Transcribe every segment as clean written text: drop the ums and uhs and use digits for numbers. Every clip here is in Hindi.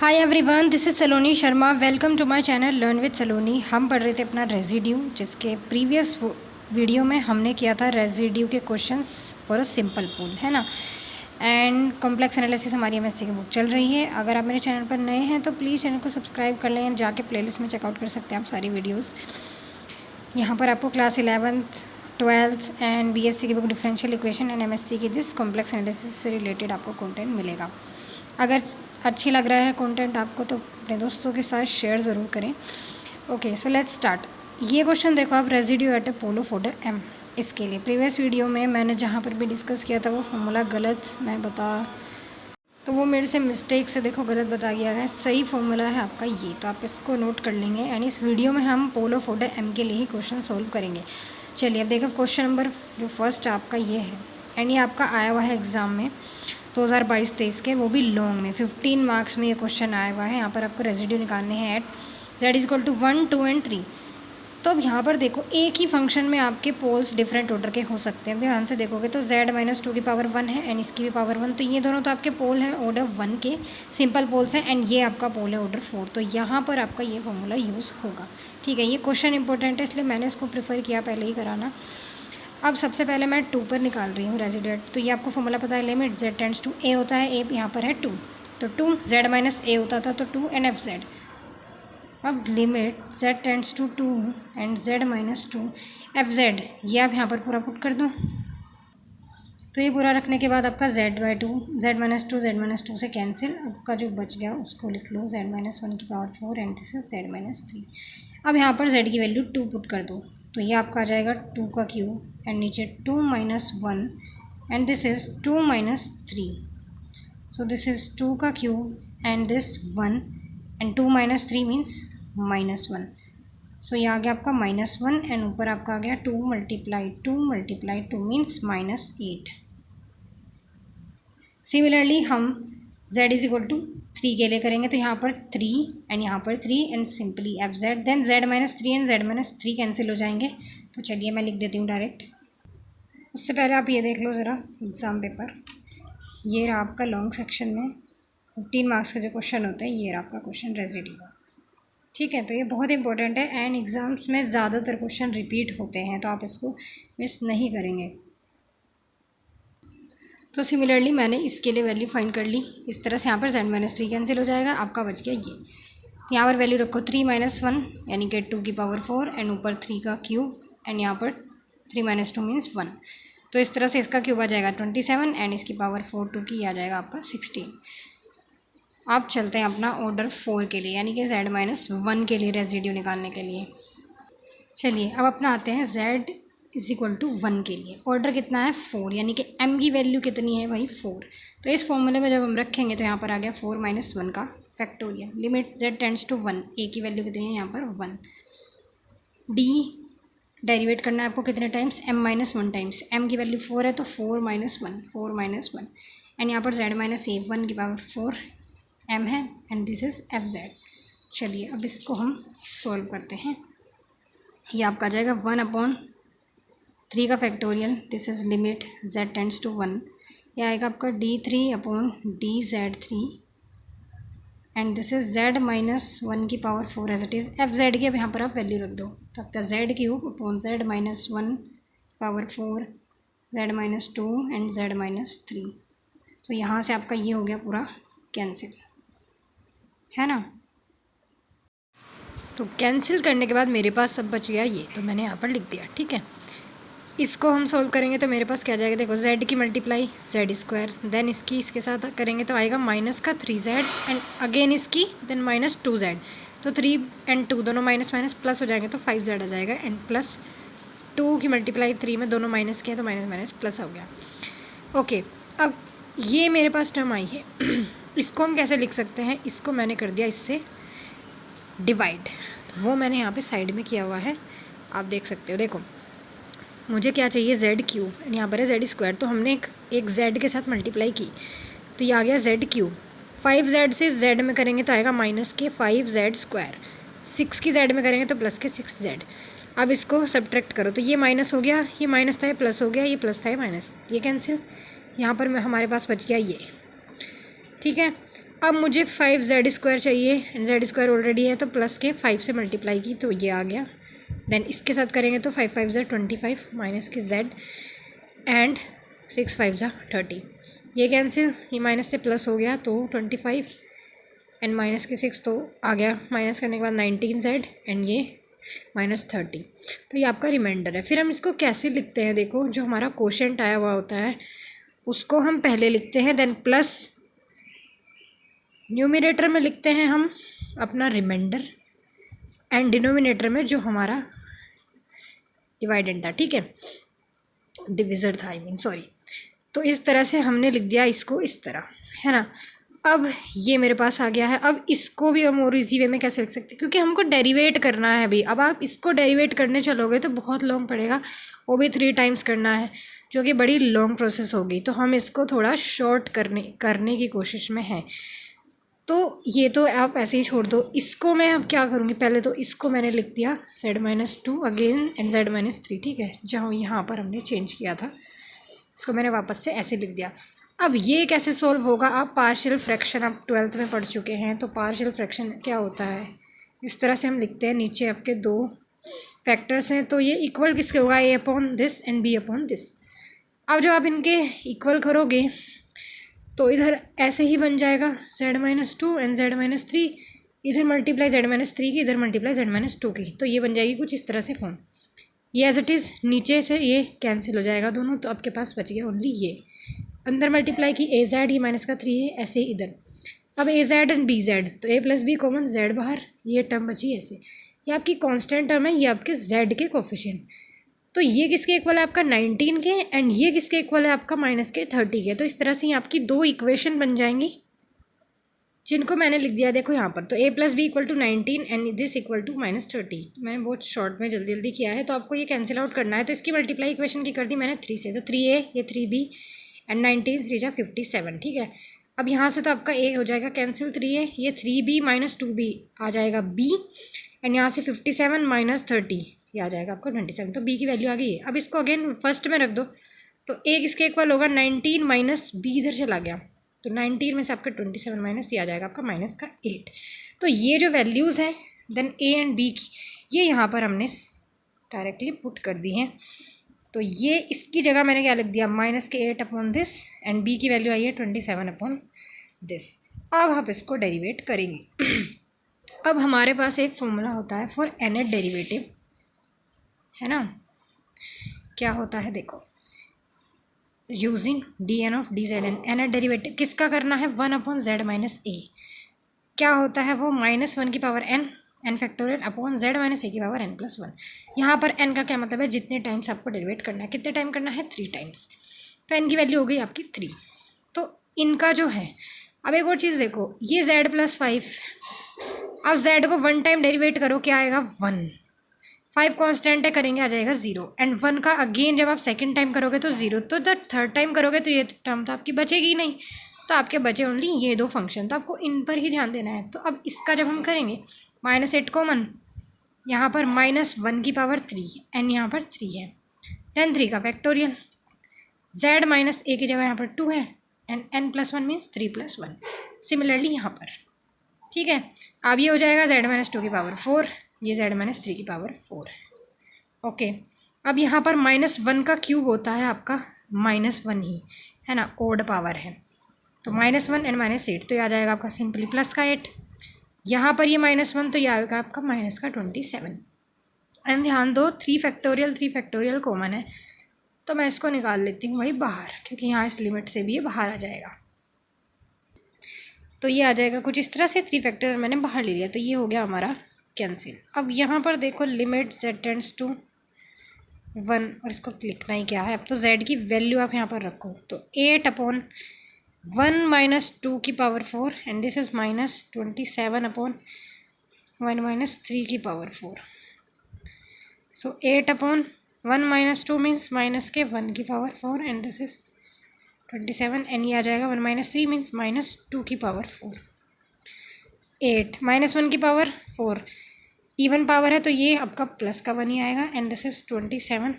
Hi everyone, this is Saloni Sharma. Welcome to my channel learn with Saloni. हम पढ़ रहे थे अपना रेजिड्यू, जिसके प्रीवियस वीडियो में हमने किया था रेजिड्यू के questions for a simple pool, है ना। एंड कॉम्प्लेक्स एनालिसिस हमारी एमएससी की बुक चल रही है। अगर आप मेरे चैनल पर नए हैं तो प्लीज़ चैनल को सब्सक्राइब कर लें, जाके प्लेलिस्ट में चेकआउट कर सकते हैं आप सारी वीडियोज़। यहाँ पर आपको class 11th 12th and BSc की book differential equation and MSc की दिस कॉम्प्लेक्स एनालिसिस से रिलेटेड आपको कंटेंट मिलेगा। अगर अच्छी लग रहा है कंटेंट आपको तो अपने दोस्तों के साथ शेयर ज़रूर करें। Okay, so let's start. ये क्वेश्चन देखो आप, residue at a pole of order m। इसके लिए प्रीवियस वीडियो में मैंने जहाँ पर भी डिस्कस किया था वो फॉर्मूला गलत मैं बता, तो वो मेरे से मिस्टेक से देखो गलत बता गया है। सही फॉर्मूला है आपका ये, तो आप इसको नोट कर लेंगे। एंड इस वीडियो में हम पोल ऑफ ऑर्डर m के लिए ही क्वेश्चन सॉल्व करेंगे। चलिए अब देखो क्वेश्चन नंबर जो फर्स्ट आपका ये है, एंड ये आपका आया हुआ है एग्ज़ाम में 2022-23 के, वो भी लॉन्ग में 15 मार्क्स में ये क्वेश्चन आया हुआ है। यहाँ पर आपको रेजिड्यू निकालने हैं एट z = 1, 2 एंड 3। तो अब यहाँ पर देखो एक ही फंक्शन में आपके पोल्स डिफरेंट ऑर्डर के हो सकते हैं। ध्यान से देखोगे तो z - 2 की पावर 1 है एंड इसकी भी पावर 1, तो ये दोनों तो आपके पोल हैं ऑर्डर 1 के, सिंपल पोल्स हैं। एंड ये आपका पोल है ऑर्डर 4, तो यहाँ पर आपका ये फॉर्मूला यूज़ होगा। ठीक है, ये क्वेश्चन इंपॉर्टेंट है इसलिए मैंने इसको प्रेफर किया पहले ही कराना। अब सबसे पहले मैं 2 पर निकाल रही हूँ रेजिड्यू। तो ये आपको फॉर्मूला पता है, limit z tends to a होता है, a यहाँ पर है 2, तो 2 z - a होता था तो 2 एंड f z। अब limit z tends to 2 and z - 2 f z, ये आप यहाँ पर पूरा पुट कर दो। तो ये पूरा रखने के बाद आपका z/2 z - 2 से कैंसिल, आपका जो बच गया उसको लिख लो z - 1 की power 4 and this is z - 3। अब यहाँ पर z की वैल्यू 2 पुट कर दो, तो ये आपका आ जाएगा 2 का क्यूब एंड नीचे 2 - 1 and this is 2 - 3। So this is 2 का cube and this 1 and 2 - 3 means -1। सो ये आ गया आपका -1 एंड ऊपर आपका आ गया 2 × 2 मीन्स -8। सिमिलरली हम z = 3 के लिए करेंगे, तो यहाँ पर 3 एंड यहाँ पर 3 and simply f z, then z - 3 and z - 3 cancel हो जाएंगे। तो चलिए मैं लिख देती हूँ डायरेक्ट। उससे पहले आप ये देख लो ज़रा एग्ज़ाम पेपर, ये रहा आपका लॉन्ग सेक्शन में 15 मार्क्स के जो क्वेश्चन होते हैं, ये रहा आपका क्वेश्चन रेजिड्यू। ठीक है, तो ये बहुत इंपॉर्टेंट है एंड एग्ज़ाम्स में ज़्यादातर क्वेश्चन रिपीट होते हैं, तो आप इसको मिस नहीं करेंगे। तो सिमिलरली मैंने इसके लिए वैल्यू फाइंड कर ली इस तरह से। यहाँ पर z - 3 कैंसिल हो जाएगा, आपका बच गया ये। यहाँ पर वैल्यू रखो 3 - 1 यानी कि 2 की पावर 4 एंड ऊपर 3 का क्यूब एंड यहाँ पर 3 - 2 मीन्स 1। तो इस तरह से इसका क्यूब आ जाएगा 27 एंड इसकी पावर 4 2 की आ जाएगा आपका 16। आप चलते हैं अपना ऑर्डर 4 के लिए, यानी कि z - 1 के लिए रेजिड्यू निकालने के लिए। चलिए अब अपना आते हैं z = 1 के लिए। ऑर्डर कितना है 4, यानी कि m की वैल्यू कितनी है वही 4। तो इस फॉर्मूले में जब हम रखेंगे तो यहाँ पर आ गया 4 - 1 का factorial. Limit z tends to 1, a की वैल्यू कितनी है यहाँ पर 1। d डेरिवेट करना है आपको कितने टाइम्स, m - 1 टाइम्स। m की वैल्यू 4 है तो 4 - 1 एंड यहाँ पर z - a 1 की पावर 4 m है and this is f z। चलिए अब इसको हम सॉल्व करते हैं। ये आपका आ जाएगा 1/3 का factorial, this is limit z tends to 1। यह आएगा आपका d3/dz3 and this is z - 1 की power 4 as it is. f z की अब यहाँ पर आप वैल्यू रख दो, तो आपका z³ / z - 1 power 4 z - 2 and z - 3। तो यहाँ से आपका ये हो गया पूरा कैंसिल, है ना। तो कैंसिल करने के बाद मेरे पास सब बच गया ये, तो मैंने यहाँ पर लिख दिया। ठीक है, इसको हम सॉल्व करेंगे तो मेरे पास क्या जाएगा, देखो z की मल्टीप्लाई z², देन इसकी इसके साथ करेंगे तो आएगा -3z एंड अगेन इसकी, देन -2z। तो 3 एंड 2 दोनों माइनस माइनस प्लस हो जाएंगे तो 5z आ जाएगा एंड प्लस 2 की मल्टीप्लाई 3 में दोनों माइनस किए तो माइनस माइनस प्लस हो गया। ओके, अब ये मेरे पास टर्म आई है इसको हम कैसे लिख सकते हैं, इसको मैंने कर दिया इससे डिवाइड, तो वो मैंने यहाँ पे साइड में किया हुआ है, आप देख सकते हो। देखो मुझे क्या चाहिए, z³ यहाँ पर है z², तो हमने एक z के साथ मल्टीप्लाई की तो ये आ गया z³। 5z से z में करेंगे तो आएगा -5z², 6 की z में करेंगे तो प्लस के 6z। अब इसको सब्ट्रैक्ट करो तो ये माइनस हो गया, ये माइनस था ये प्लस हो गया, ये प्लस था ये माइनस, ये कैंसिल। यहाँ पर हमारे पास बच गया ये। ठीक है, अब मुझे 5z² चाहिए एंड z² ऑलरेडी है तो प्लस के 5 से मल्टीप्लाई की तो ये आ गया। देन इसके साथ करेंगे तो 5 5 ज़ा 25 माइनस के z एंड 6 5 ज़ा 30, ये कैंसिल, ये माइनस से प्लस हो गया तो 25 एंड माइनस के 6 तो आ गया, माइनस करने के बाद 19z एंड ये माइनस 30, तो ये आपका रिमाइंडर है। फिर हम इसको कैसे लिखते हैं, देखो जो हमारा कोशेंट आया हुआ होता है उसको हम पहले लिखते हैं, देन प्लस न्यूमरेटर में लिखते हैं हम अपना रिमाइंडर एंड डिनोमिनेटर में जो हमारा डिवाइडेंड था, ठीक है, डिविज़र था, आई मीन सॉरी। तो इस तरह से हमने लिख दिया इसको इस तरह, है ना। अब ये मेरे पास आ गया है। अब इसको भी हम और इजी वे में कैसे लिख सकते हैं, क्योंकि हमको डेरिवेट करना है अभी। अब आप इसको डेरिवेट करने चलोगे तो बहुत लॉन्ग पड़ेगा, वो भी 3 टाइम्स करना है, जो कि बड़ी लॉन्ग प्रोसेस होगी। तो हम इसको थोड़ा शॉर्ट करने की कोशिश में हैं। तो ये तो आप ऐसे ही छोड़ दो। इसको मैं अब क्या करूँगी, पहले तो इसको मैंने लिख दिया z-2 अगेन एंड z-3, ठीक है, जहाँ यहाँ पर हमने चेंज किया था इसको मैंने वापस से ऐसे लिख दिया। अब ये कैसे सॉल्व होगा, आप पार्शियल फ्रैक्शन आप 12th में पढ़ चुके हैं, तो पार्शियल फ्रैक्शन क्या होता है, इस तरह से हम लिखते हैं। नीचे आपके 2 फैक्टर्स हैं तो ये इक्वल किसके होगा, a upon this and b upon this. अब जब आप इनके इक्वल करोगे तो इधर ऐसे ही बन जाएगा z-2 एंड z-3, इधर मल्टीप्लाई z-3 की, इधर मल्टीप्लाई z-2 की, तो ये बन जाएगी कुछ इस तरह से फॉर्म। ये एज इट इज़ नीचे से ये कैंसिल हो जाएगा दोनों, तो आपके पास बच गया ओनली ये। अंदर मल्टीप्लाई की az, ये माइनस का 3 है, ऐसे ही इधर। अब az एंड bz, तो a plus b common, z बाहर, ये टर्म बची ऐसे। ये आपकी कांस्टेंट टर्म है, ये आपके z के कोफिशिएंट। तो ये किसके इक्वल है आपका 19 के, एंड ये किसके इक्वल है आपका माइनस के 30 के। तो इस तरह से ही आपकी 2 इक्वेशन बन जाएंगी, जिनको मैंने लिख दिया देखो यहाँ पर। तो a plus B equal to 19 and this equal to -30। मैंने बहुत शॉर्ट में जल्दी जल्दी किया है, तो आपको ये कैंसिल आउट करना है। तो इसकी मल्टीप्लाई इक्वेशन की कर दी मैंने 3 से, तो 3a ये 3b एंड 19 3 जा 57, ठीक है। अब यहाँ से तो आपका a हो जाएगा कैंसिल, 3a ये 3b माइनस 2b आ जाएगा b, एंड यहाँ से 57 माइनस 30 ये आ जाएगा आपको 27, तो b की वैल्यू आ गई है। अब इसको अगेन फर्स्ट में रख दो, तो a किसके इक्वल होगा 19 माइनस b इधर चला गया, तो 19 में से आपका 27 माइनस ये आ जाएगा आपका माइनस का 8। तो ये जो वैल्यूज़ हैं देन a एंड b की, ये यहाँ पर हमने डायरेक्टली पुट कर दी हैं। तो ये इसकी जगह मैंने क्या लिख दिया, माइनस के 8 अपॉन दिस, एंड b की वैल्यू आई है 27 अपॉन दिस। अब आप इसको डेरिवेट करेंगे। अब हमारे पास एक फॉर्मूला होता है फॉर nth डेरिवेटिव, है ना। क्या होता है देखो, using dn of dz, nth derivative किसका करना है 1 अपॉन z माइनस a। क्या होता है वो -1 की power n factorial upon z minus a की पावर n+1। यहाँ पर n का क्या मतलब है, जितने टाइम्स आपको डेरिवेट करना है, कितने टाइम करना है 3 टाइम्स, तो n की वैल्यू हो गई आपकी 3। तो इनका जो है, अब एक और चीज़ देखो, ये z+5, अब z को 1 टाइम डेरिवेट करो, क्या आएगा 1, 5 कांस्टेंट है, करेंगे आ जाएगा 0, एंड 1 का अगेन जब आप सेकंड टाइम करोगे तो 0, तो जब थर्ड टाइम करोगे तो ये टर्म तो आपकी बचेगी नहीं, तो आपके बचे ओनली ये 2 फंक्शन, तो आपको इन पर ही ध्यान देना है। तो अब इसका जब हम करेंगे -8 कॉमन, यहाँ पर -1 की पावर 3 एंड यहाँ पर 3 है, देन 3 का फैक्टोरियल, z माइनस a की जगह यहाँ पर 2 है, एंड n+1 मीन्स 3+1, सिमिलरली यहाँ पर, ठीक है। अब ये हो जाएगा z-2 की पावर 4, ये z-3 की पावर 4, ओके। अब यहाँ पर -1 का क्यूब होता है आपका -1 ही, है ना, ओड पावर है, तो -1 एंड -8, तो ये आ जाएगा आपका सिंपली प्लस का 8। यहाँ पर ये -1, तो ये आएगा आपका माइनस का 27। एंड ध्यान दो 3 फैक्टोरियल कॉमन है, तो मैं इसको निकाल लेती हूँ भाई बाहर, क्योंकि यहाँ इस लिमिट से भी ये बाहर आ जाएगा। तो ये आ जाएगा कुछ इस तरह से, 3 फैक्टोरियल मैंने बाहर ले लिया, तो ये हो गया हमारा कैंसिल। अब यहाँ पर देखो लिमिट z टेंड्स टू 1, और इसको लिखना ही क्या है, अब तो z की वैल्यू आप यहाँ पर रखो, तो 8 अपॉन 1 माइनस 2 की power 4, and this is -27 upon 1 minus 3 की पावर 4। सो 8 अपॉन 1 माइनस 2 मीन्स माइनस के 1 की power 4, and this is 27, and ये आ जाएगा 1 माइनस 3 मीन्स -2 की पावर 4। 8 -1 की पावर 4 इवन पावर है, तो ये आपका प्लस का 1 ही आएगा, एंड दिस इज 27,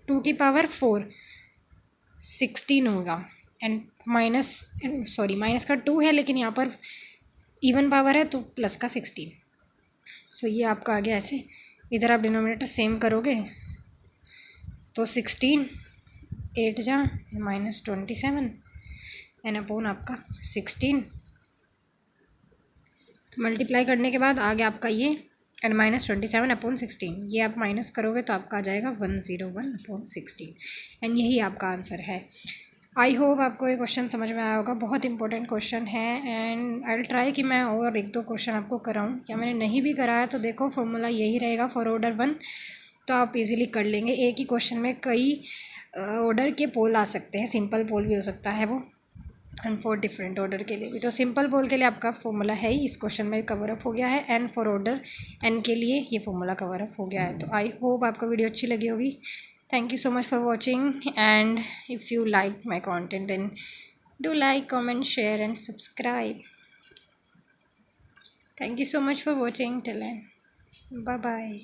2 की पावर 4 16 होगा, एंड माइनस का 2 है, लेकिन यहाँ पर इवन पावर है तो प्लस का 16। सो ये आपका आ गया ऐसे। इधर आप डिनोमिनेटर सेम करोगे तो 16 8 जा -27 एन अपोन आपका 16। तो मल्टीप्लाई करने के बाद आ गया आपका ये एन -27 अपॉन 16। ये आप माइनस करोगे तो आपका आ जाएगा 101 अपॉन 16 एंड यही आपका आंसर है। आई होप आपको ये क्वेश्चन समझ में आया होगा। बहुत इंपॉर्टेंट क्वेश्चन है एंड आई विल ट्राई कि मैं और 1-2 क्वेश्चन आपको कराऊं। या मैंने नहीं भी कराया तो देखो फॉर्मूला यही रहेगा फॉर ऑर्डर 1, तो आप इजीली कर लेंगे। एक ही क्वेश्चन में कई ऑर्डर के पोल आ सकते हैं, सिंपल पोल भी हो सकता है वो, एंड फॉर डिफरेंट ऑर्डर के लिए भी। तो सिंपल पोल के लिए आपका फॉर्मूला है ही, इस क्वेश्चन में कवर अप हो गया है, एंड फॉर ऑर्डर एन के लिए ये फॉर्मूला कवर अप हो गया है। तो आई होप आपको वीडियो अच्छी लगी होगी। Thank you so much for watching and if you like my content then do like, comment, share and subscribe. Thank you so much for watching till end bye bye.